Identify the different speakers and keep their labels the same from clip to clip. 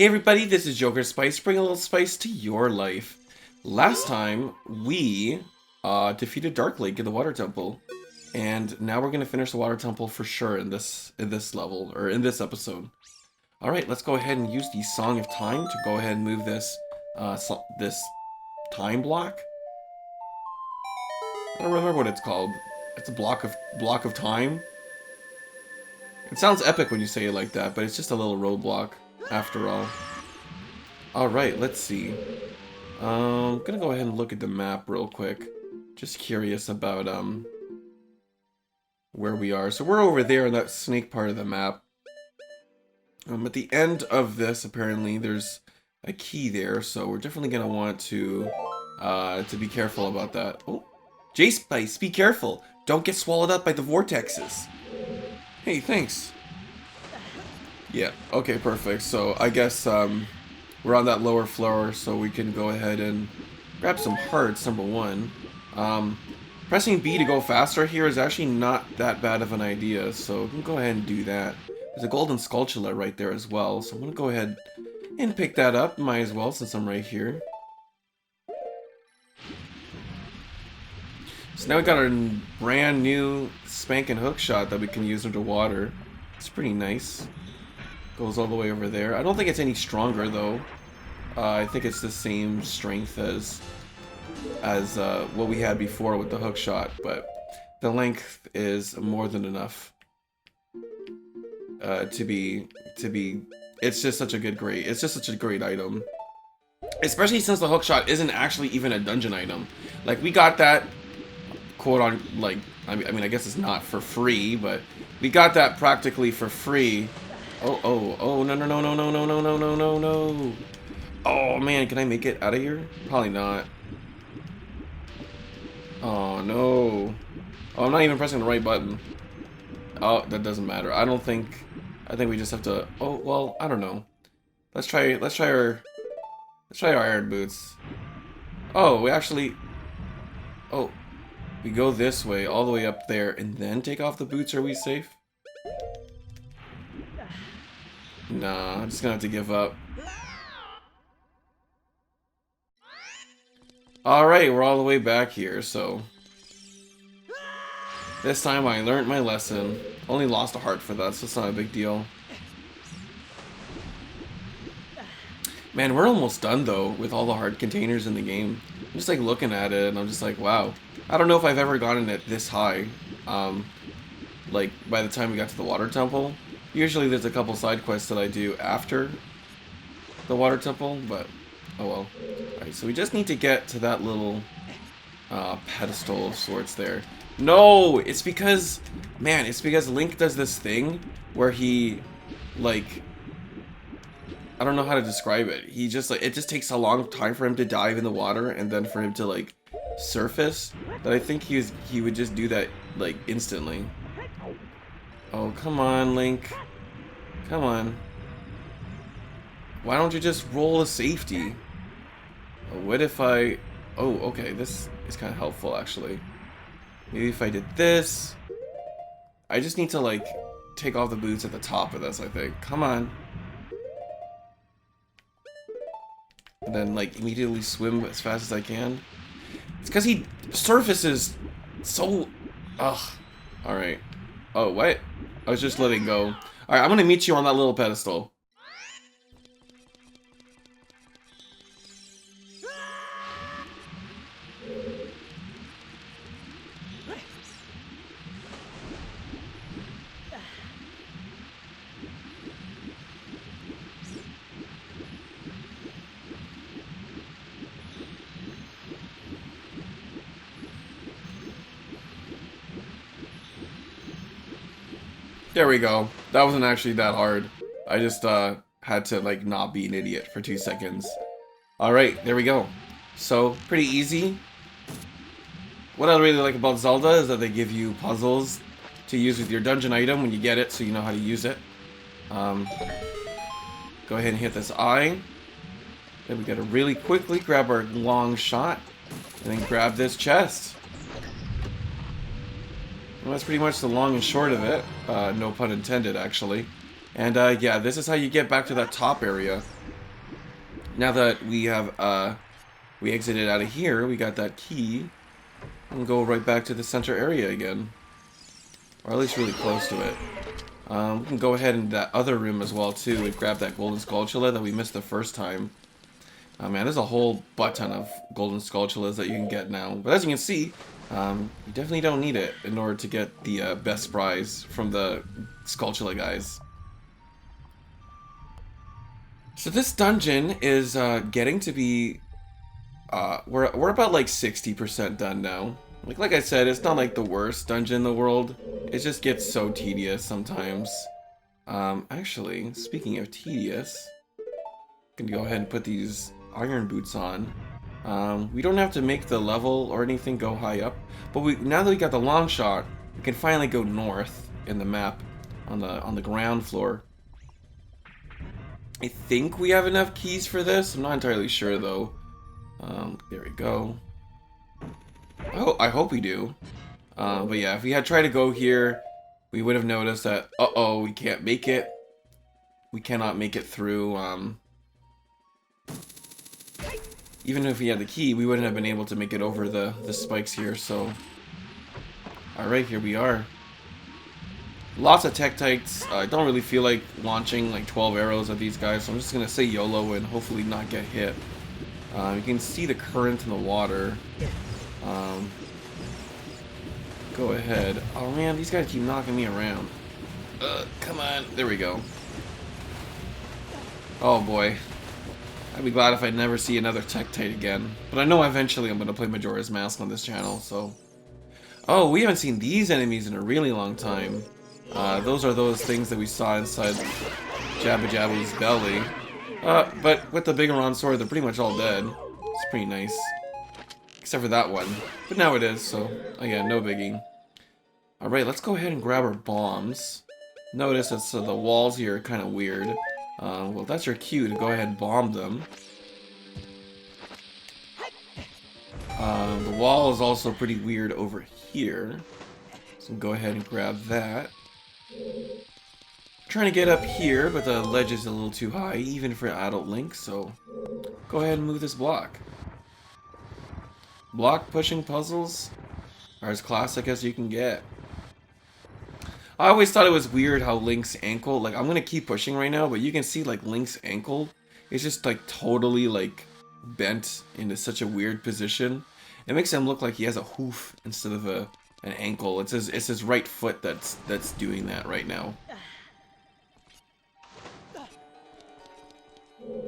Speaker 1: Hey everybody, this is jokerspice, bring a little spice to your life. Last time, we defeated Dark Lake in the Water Temple, and now we're gonna finish the Water Temple for sure in this level, or in this episode. Alright, let's go ahead and use the Song of Time to go ahead and move this, this time block? I don't remember what it's called. It's a block of time? It sounds epic when you say it like that, but it's just a little roadblock. After all. Alright, let's see. I'm gonna go ahead and look at the map real quick. Just curious about where we are. So we're over there in that snake part of the map. At the end of this, apparently, there's a key there, so we're definitely gonna want to be careful about that. Oh, J-Spice, be careful! Don't get swallowed up by the vortexes! Hey, thanks! Yeah, okay, perfect. So I guess we're on that lower floor, so we can go ahead and grab some hearts, number one. Pressing B to go faster here is actually not that bad of an idea, so we can go ahead and do that. There's a golden sculptula right there as well, so I'm going to go ahead and pick that up. Might as well, since I'm right here. So now we got our brand new spanking hook shot that we can use underwater. It's pretty nice. Goes all the way over there. I don't think it's any stronger though. I think it's the same strength as what we had before with the hook shot, but the length is more than enough to be. It's just such a great item, especially since the hook shot isn't actually even a dungeon item. Like we got that quote on like I mean I guess it's not for free, but we got that practically for free. Oh, no. Oh, man, can I make it out of here? Probably not. Oh, no. Oh, I'm not even pressing the right button. Oh, that doesn't matter. I think we just have to... Oh, well, I don't know. Let's try our iron boots. Oh, we actually... Oh, we go this way, all the way up there, and then take off the boots. Are we safe? Nah, I'm just gonna have to give up. Alright, we're all the way back here, so... This time I learned my lesson. Only lost a heart for that, so it's not a big deal. Man, we're almost done, though, with all the heart containers in the game. I'm just, like, looking at it, and I'm just like, wow. I don't know if I've ever gotten it this high. Like, by the time we got to the Water Temple. Usually there's a couple side quests that I do after the Water Temple, but oh well. Alright, so we just need to get to that little pedestal of sorts there. No! It's because, man, it's because Link does this thing where he, like, I don't know how to describe it. He just, like, it just takes a long time for him to dive in the water and then for him to, like, surface, that I think he would just do that, like, instantly. Oh, come on, Link. Come on. Why don't you just roll a safety? What if I... Oh, okay, this is kind of helpful, actually. Maybe if I did this... I just need to, like, take off the boots at the top of this, I think. Come on. And then, like, immediately swim as fast as I can. It's because he surfaces so... Ugh. Alright. Oh, what? I was just letting go. Alright, I'm gonna meet you on that little pedestal. There we go. That wasn't actually that hard. I just had to like not be an idiot for 2 seconds. Alright, there we go. So, pretty easy. What I really like about Zelda is that they give you puzzles to use with your dungeon item when you get it, so you know how to use it. Go ahead and hit this eye. Then we gotta really quickly grab our long shot, and then grab this chest. Well, that's pretty much the long and short of it. No pun intended, actually. And yeah, this is how you get back to that top area. Now that we have we exited out of here, we got that key, and go right back to the center area again, or at least really close to it. We can go ahead in that other room as well too and grab that golden skulltula that we missed the first time. Man, there's a whole butt ton of golden skulltulas that you can get now, but as you can see, you definitely don't need it in order to get the best prize from the skulltula guys. So this dungeon is getting to be, we're about like 60% done now. Like I said, it's not like the worst dungeon in the world. It just gets so tedious sometimes. Actually, speaking of tedious, I'm gonna go ahead and put these iron boots on. We don't have to make the level or anything go high up, but now that we got the long shot, we can finally go north in the map on the ground floor. I think we have enough keys for this. I'm not entirely sure though. There we go. I hope we do. But yeah, if we had tried to go here, we would have noticed that, uh-oh, we can't make it. We cannot make it through. Even if we had the key, we wouldn't have been able to make it over the spikes here, so. Alright, here we are. Lots of Tektites. I don't really feel like launching like 12 arrows at these guys, so I'm just going to say YOLO and hopefully not get hit. You can see the current in the water. Go ahead. Oh man, these guys keep knocking me around. Come on. There we go. Oh boy. I'd be glad if I never see another Tektite again. But I know eventually I'm going to play Majora's Mask on this channel, so. Oh, we haven't seen these enemies in a really long time. Those are those things that we saw inside Jabba Jabba's belly. But with the Bigoron sword, they're pretty much all dead. It's pretty nice. Except for that one. But now it is, so again, no biggie. Alright, let's go ahead and grab our bombs. Notice that the walls here are kind of weird. Well, that's your cue to go ahead and bomb them. The wall is also pretty weird over here. So go ahead and grab that. Trying to get up here, but the ledge is a little too high, even for adult Link, so go ahead and move this block. Block pushing puzzles are as classic as you can get. I always thought it was weird how Link's ankle, like I'm gonna keep pushing right now, but you can see like Link's ankle is just like totally like bent into such a weird position. It makes him look like he has a hoof instead of an ankle. It's his right foot that's doing that right now.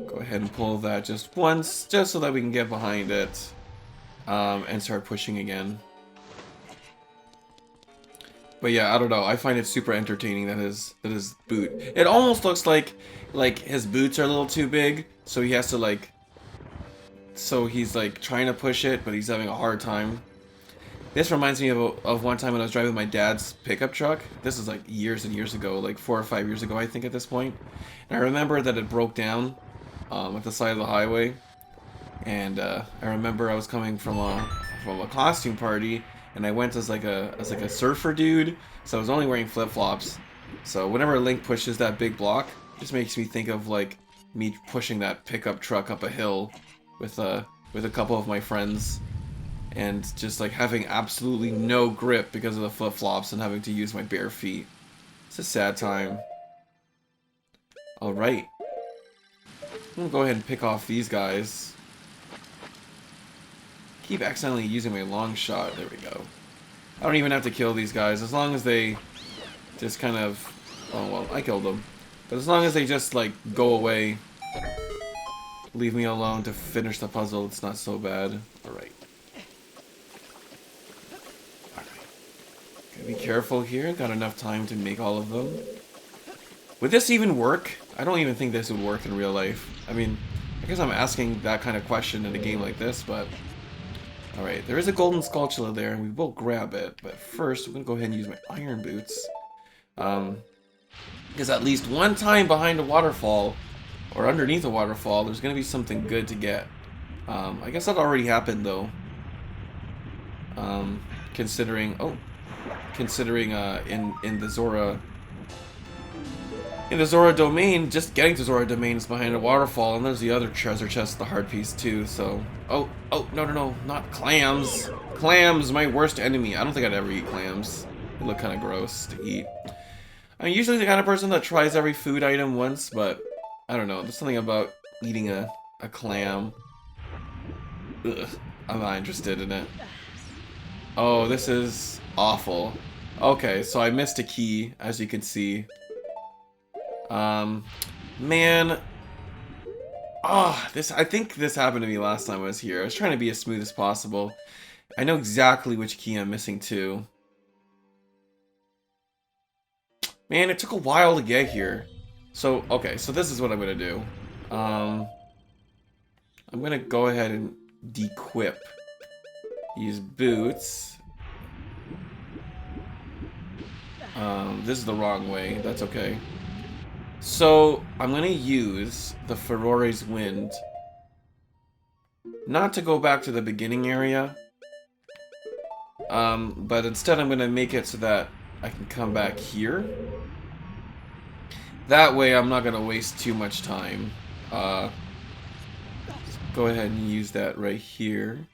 Speaker 1: Go ahead and pull that just once, just so that we can get behind it, and start pushing again. But yeah, I don't know. I find it super entertaining that his boot. It almost looks like his boots are a little too big, so he has to like. So he's like trying to push it, but he's having a hard time. This reminds me of one time when I was driving my dad's pickup truck. This is like years and years ago, like 4 or 5 years ago, I think at this point. And I remember that it broke down at the side of the highway. And I remember I was coming from a costume party. And I went as like a surfer dude, so I was only wearing flip-flops. So whenever Link pushes that big block, it just makes me think of like me pushing that pickup truck up a hill with a couple of my friends, and just like having absolutely no grip because of the flip-flops and having to use my bare feet. It's a sad time. All right, I'm gonna go ahead and pick off these guys. Keep accidentally using my long shot. There we go. I don't even have to kill these guys as long as they just kind of. Oh well, I killed them. But as long as they just like go away, leave me alone to finish the puzzle, it's not so bad. All right. All right. Gotta be careful here. Got enough time to make all of them. Would this even work? I don't even think this would work in real life. I mean, I guess I'm asking that kind of question in a game like this, but. Alright, there is a golden skulltula there, and we will grab it, but first, I'm going to go ahead and use my iron boots. Because at least one time behind a waterfall, or underneath a waterfall, there's going to be something good to get. I guess that already happened, though. Considering in the Zora In the Zora domain, just getting to Zora domain is behind a waterfall, and there's the other treasure chest, the heart piece too. So, oh, no, not clams. Clams, my worst enemy. I don't think I'd ever eat clams. They look kind of gross to eat. I'm usually the kind of person that tries every food item once, but I don't know. There's something about eating a clam. Ugh, I'm not interested in it. Oh, this is awful. Okay, so I missed a key, as you can see. Man. I think this happened to me last time I was here. I was trying to be as smooth as possible. I know exactly which key I'm missing too. Man, it took a while to get here. So, okay, so this is what I'm gonna do. I'm gonna go ahead and dequip. Use boots. This is the wrong way. That's okay. So, I'm gonna use the Furore's Wind. Not to go back to the beginning area. But instead I'm gonna make it so that I can come back here. That way I'm not gonna waste too much time. Go ahead and use that right here.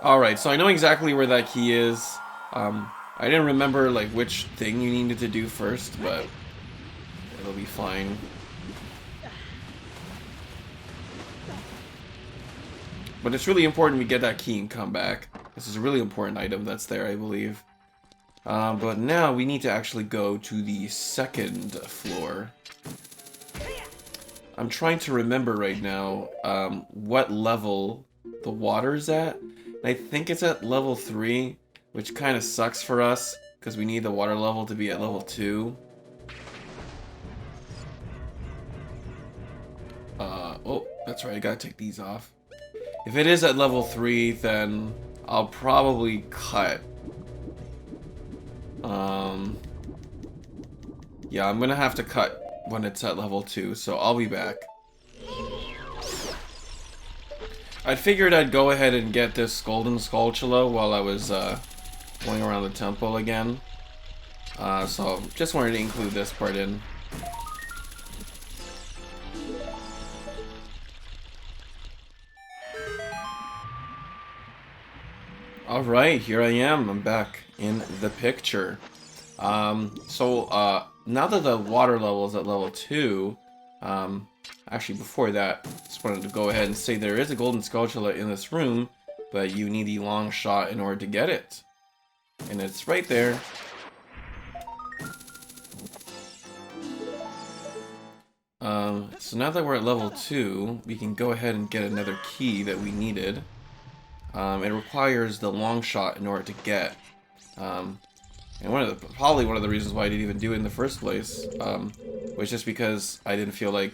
Speaker 1: Alright, so I know exactly where that key is. I didn't remember like which thing you needed to do first, but it'll be fine. But it's really important we get that key and come back. This is a really important item that's there, I believe. But now we need to actually go to the second floor. I'm trying to remember right now what level the water's at. I think it's at level 3, which kind of sucks for us, because we need the water level to be at level 2. Oh, that's right, I gotta take these off. If it is at level 3, then I'll probably cut. Yeah, I'm gonna have to cut when it's at level 2, so I'll be back. I figured I'd go ahead and get this golden skulltula while I was going around the temple again. So just wanted to include this part in. Alright, here I am. I'm back in the picture. Now that the water level is at level 2, actually before that, just wanted to go ahead and say there is a golden skulltula in this room, but you need the long shot in order to get it. And it's right there. So now that we're at level 2, we can go ahead and get another key that we needed. It requires the long shot in order to get. And probably one of the reasons why I didn't even do it in the first place was just because I didn't feel like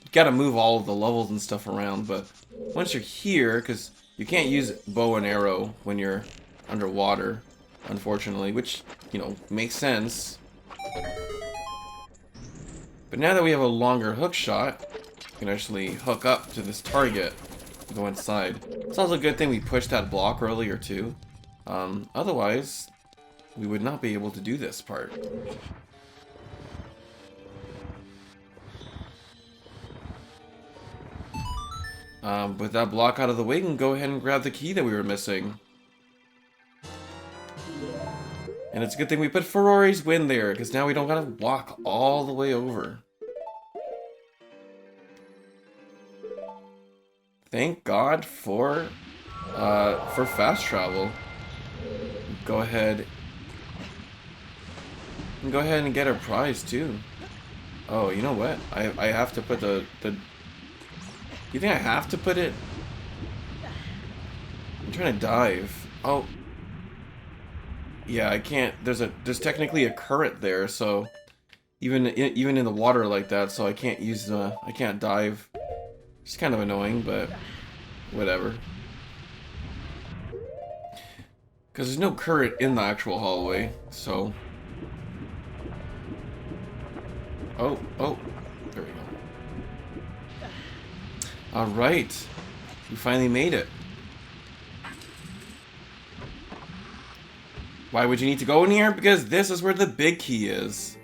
Speaker 1: you gotta move all of the levels and stuff around. But once you're here, because you can't use bow and arrow when you're underwater, unfortunately, which, you know, makes sense. But now that we have a longer hook shot, we can actually hook up to this target and go inside. It's also a good thing we pushed that block earlier too. Otherwise, we would not be able to do this part. With that block out of the way, we can go ahead and grab the key that we were missing. And it's a good thing we put Furore's Wind there, because now we don't gotta walk all the way over. Thank God for fast travel. Go ahead and get our prize too. Oh, you know what? I have to put the. You think I have to put it? I'm trying to dive. Oh. Yeah, I can't. There's technically a current there, so even in the water like that, so I can't use I can't dive. It's kind of annoying, but whatever. Because there's no current in the actual hallway, so. Oh, there we go. Alright, we finally made it. Why would you need to go in here? Because this is where the big key is.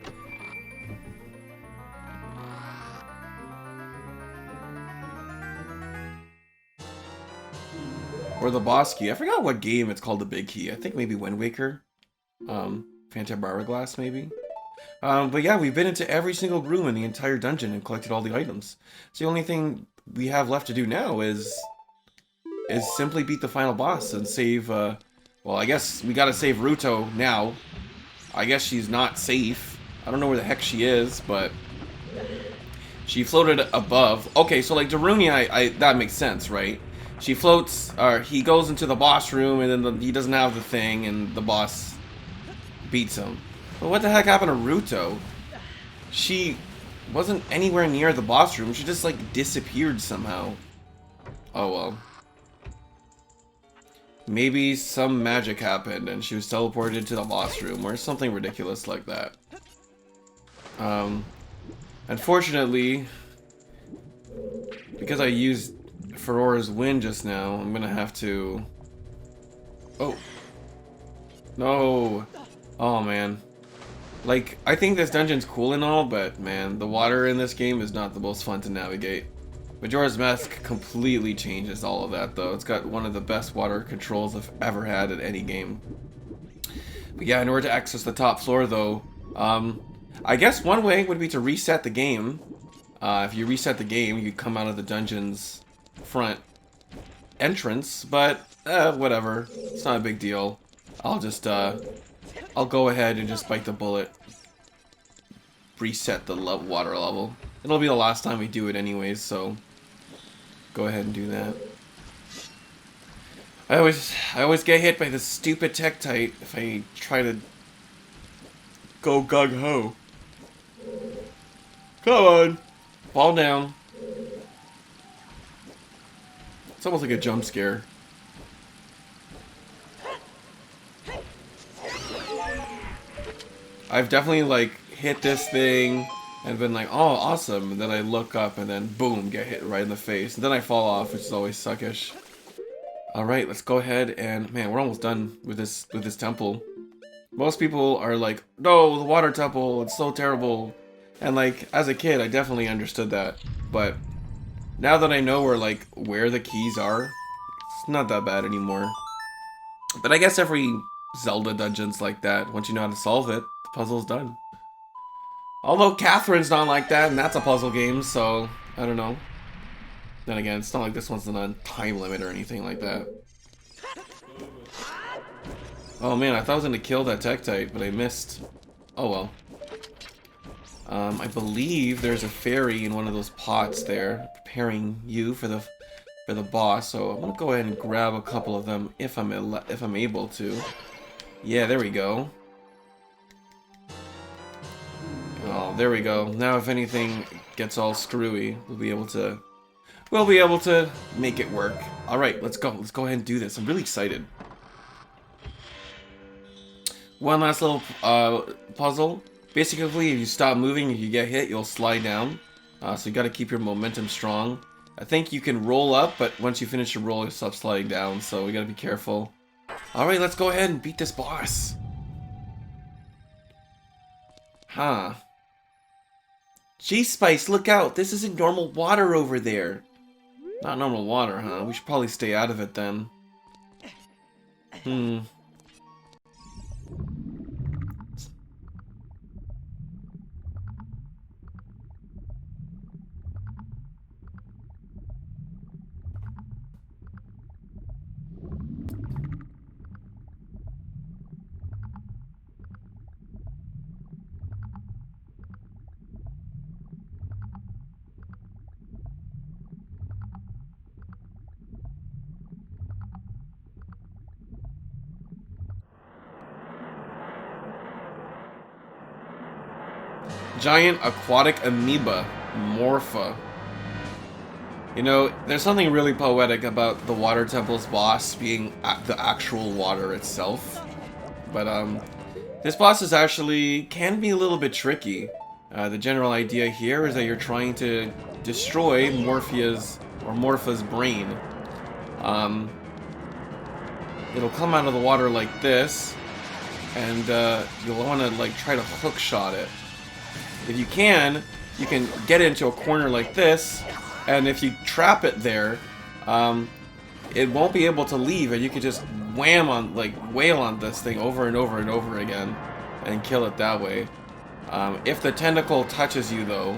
Speaker 1: Or the boss key. I forgot what game it's called the big key. I think maybe Wind Waker. Phantom Hourglass maybe. But yeah, we've been into every single room in the entire dungeon and collected all the items. So the only thing we have left to do now is simply beat the final boss and save, well, I guess we gotta save Ruto now. I guess she's not safe. I don't know where the heck she is, but she floated above. Okay, so like Daruni, that makes sense, right? She floats, or he goes into the boss room, and then he doesn't have the thing, and the boss beats him. But what the heck happened to Ruto? She wasn't anywhere near the boss room. She just, like, disappeared somehow. Oh, well. Maybe some magic happened, and she was teleported to the boss room, or something ridiculous like that. Unfortunately, because I used Ferora's Wind just now, I'm gonna have to... Oh. No. Oh, man. Like, I think this dungeon's cool and all, but, man, the water in this game is not the most fun to navigate. Majora's Mask completely changes all of that, though. It's got one of the best water controls I've ever had in any game. But yeah, in order to access the top floor, though, I guess one way would be to reset the game. If you reset the game, you come out of the dungeon's front entrance, but whatever. It's not a big deal. I'll just I'll go ahead and just bite the bullet. Reset the water level. It'll be the last time we do it anyways, so go ahead and do that. I always get hit by this stupid Tektite if I try to go gung-ho. Come on. Fall down. It's almost like a jump scare. I've definitely, like, hit this thing and been like, oh, awesome. And then I look up and then, boom, get hit right in the face. And then I fall off, which is always suckish. Alright, let's go ahead and, man, we're almost done with this temple. Most people are like, no, the water temple, it's so terrible. And, like, as a kid, I definitely understood that. But now that I know where the keys are, it's not that bad anymore. But I guess every Zelda dungeon's like that. Once you know how to solve it, the puzzle's done. Although Catherine's not like that, and that's a puzzle game, so I don't know. Then again, it's not like this one's on a time limit or anything like that. Oh man, I thought I was gonna kill that Tektite, but I missed. Oh well. I believe there's a fairy in one of those pots there, preparing you for the boss. So I'm gonna go ahead and grab a couple of them if I'm able to. Yeah, there we go. Oh, there we go. Now if anything gets all screwy, we'll be able to make it work. Alright, let's go. Let's go ahead and do this. I'm really excited. One last little puzzle. Basically, if you stop moving, if you get hit, you'll slide down. So you gotta keep your momentum strong. I think you can roll up, but once you finish your roll, you'll stop sliding down, so we gotta be careful. Alright, let's go ahead and beat this boss. Huh. Jokerspice, look out! This isn't normal water over there. Not normal water, huh? We should probably stay out of it then. Giant aquatic amoeba, Morpha. You know, there's something really poetic about the water temple's boss being the actual water itself. But this boss is can be a little bit tricky. The general idea here is that you're trying to destroy Morpha's brain. It'll come out of the water like this. and you'll want to like try to hook shot it. If you can get into a corner like this, and if you trap it there, it won't be able to leave, and you can just wham on, like, wail on this thing over and over and over again, and kill it that way. If the tentacle touches you, though,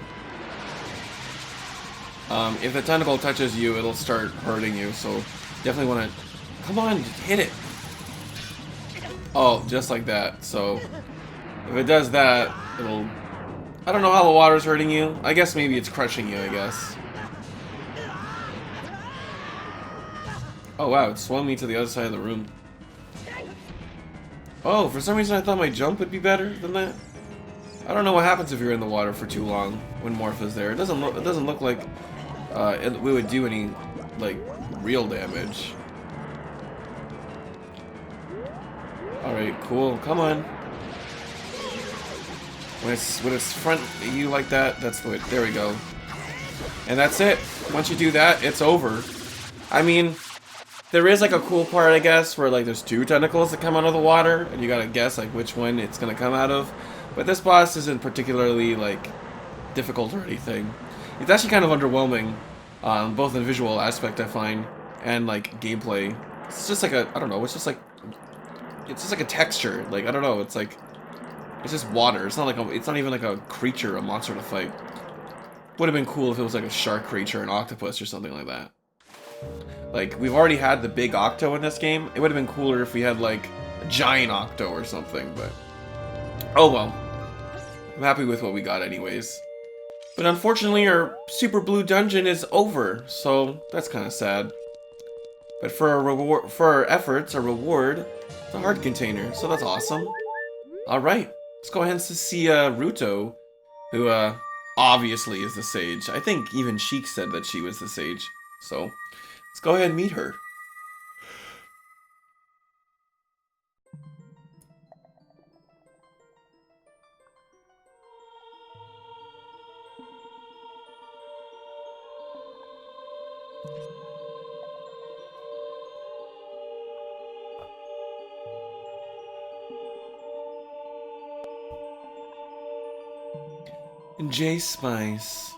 Speaker 1: if the tentacle touches you, it'll start hurting you, so definitely want to... Come on, just hit it! Oh, just like that. So, if it does that, it'll... I don't know how the water's hurting you. I guess maybe it's crushing you, I guess. Oh wow, it swung me to the other side of the room. Oh, for some reason I thought my jump would be better than that. I don't know what happens if you're in the water for too long when Morpha's there. It doesn't look like we would do any like real damage. All right, cool. Come on. When it's front you like that, that's the way. There we go. And that's it. Once you do that, it's over. I mean, there is like a cool part, I guess, where like there's two tentacles that come out of the water, and you gotta guess like which one it's gonna come out of. But this boss isn't particularly like difficult or anything. It's actually kind of underwhelming, both in visual aspect I find and like gameplay. It's just like I don't know. It's just like a texture. Like I don't know. It's like it's just water. It's not even like a creature, a monster to fight. Would have been cool if it was like a shark creature, an octopus, or something like that. Like, we've already had the big octo in this game. It would have been cooler if we had, like, a giant octo or something, but... Oh well. I'm happy with what we got anyways. But unfortunately, our Super Blue Dungeon is over, so that's kind of sad. But for our efforts, a reward, the heart container, so that's awesome. Alright, let's go ahead and see Ruto, who, obviously is the sage. I think even Sheik said that she was the sage, so... Let's go ahead and meet her. Jokerspice.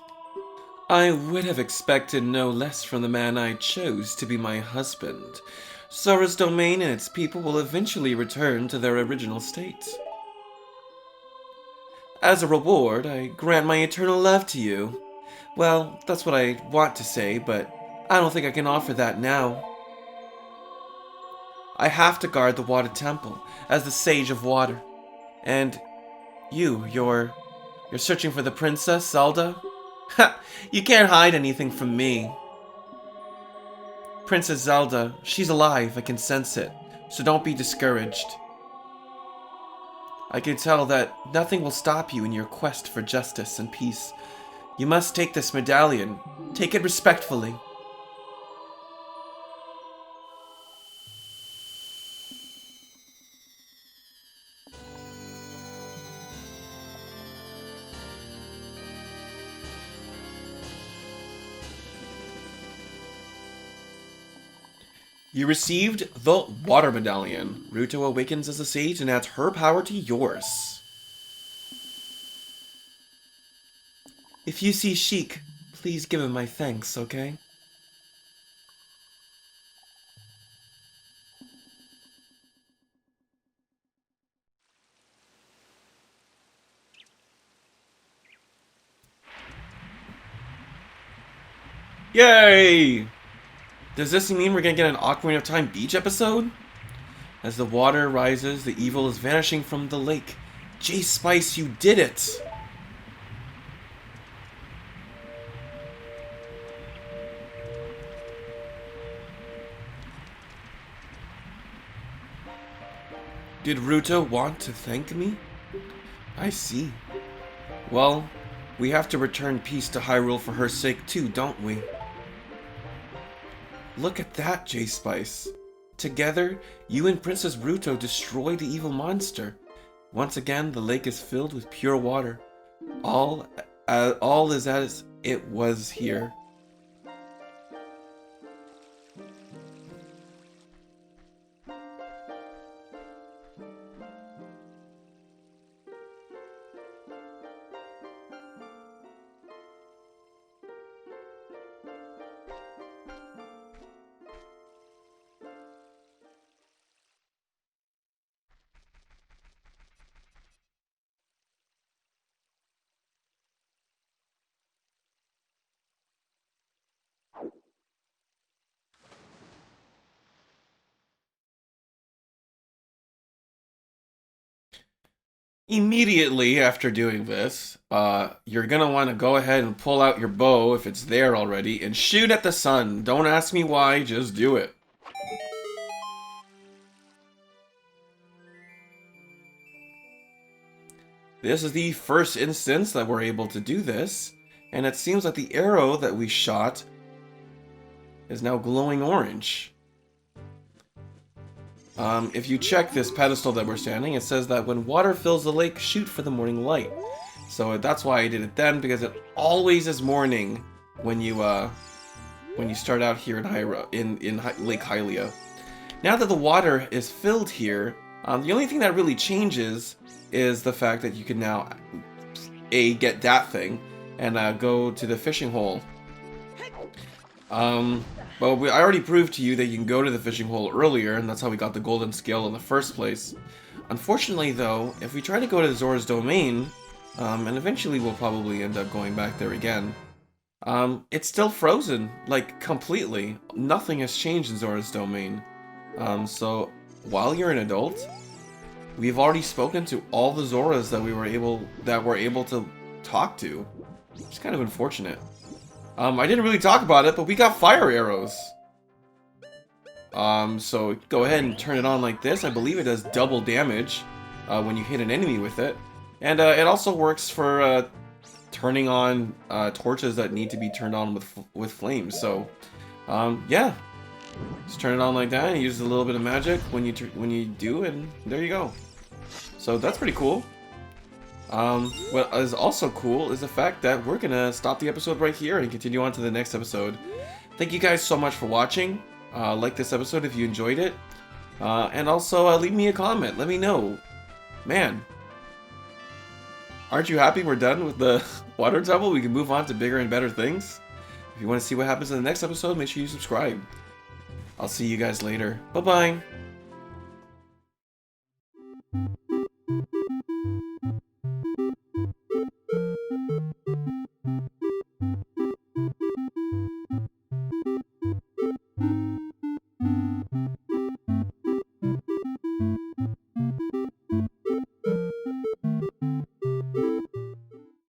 Speaker 1: I would have expected no less from the man I chose to be my husband. Sora's domain and its people will eventually return to their original state. As a reward, I grant my eternal love to you. Well, that's what I want to say, but I don't think I can offer that now. I have to guard the Water Temple as the Sage of Water. And you're searching for the Princess, Zelda? Ha! You can't hide anything from me. Princess Zelda, she's alive, I can sense it, so don't be discouraged. I can tell that nothing will stop you in your quest for justice and peace. You must take this medallion. Take it respectfully. You received the Water Medallion. Ruto awakens as a sage and adds her power to yours. If you see Sheik, please give him my thanks, okay? Yay! Does this mean we're gonna get an Ocarina of Time beach episode? As the water rises, the evil is vanishing from the lake. Jokerspice, you did it! Did Ruto want to thank me? I see. Well, we have to return peace to Hyrule for her sake too, don't we? Look at that, Jokerspice. Together, you and Princess Ruto destroy the evil monster. Once again, the lake is filled with pure water. All is as it was here. Immediately after doing this, you're gonna want to go ahead and pull out your bow if it's there already and shoot at the sun. Don't ask me why, just do it. This is the first instance that we're able to do this, and it seems like the arrow that we shot is now glowing orange. If you check this pedestal that we're standing, it says that when water fills the lake, shoot for the morning light. So that's why I did it then, because it always is morning when you start out here in Lake Hylia. Now that the water is filled here, the only thing that really changes is the fact that you can now get that thing and go to the fishing hole. But I already proved to you that you can go to the fishing hole earlier, and that's how we got the golden scale in the first place. Unfortunately, though, if we try to go to Zora's Domain, and eventually we'll probably end up going back there again, it's still frozen, like, completely. Nothing has changed in Zora's Domain. So, while you're an adult, we've already spoken to all the Zoras that we're able to talk to. It's kind of unfortunate. I didn't really talk about it, but we got fire arrows. So go ahead and turn it on like this. I believe it does double damage when you hit an enemy with it. And it also works for turning on torches that need to be turned on with flames. So, yeah. Just turn it on like that and use a little bit of magic when you do, and there you go. So that's pretty cool. What is also cool is the fact that we're gonna stop the episode right here and continue on to the next episode. Thank you guys so much for watching. Like this episode if you enjoyed it. And also leave me a comment. Let me know. Man, aren't you happy we're done with the water temple? We can move on to bigger and better things. If you want to see what happens in the next episode, make sure you subscribe. I'll see you guys later. Bye-bye.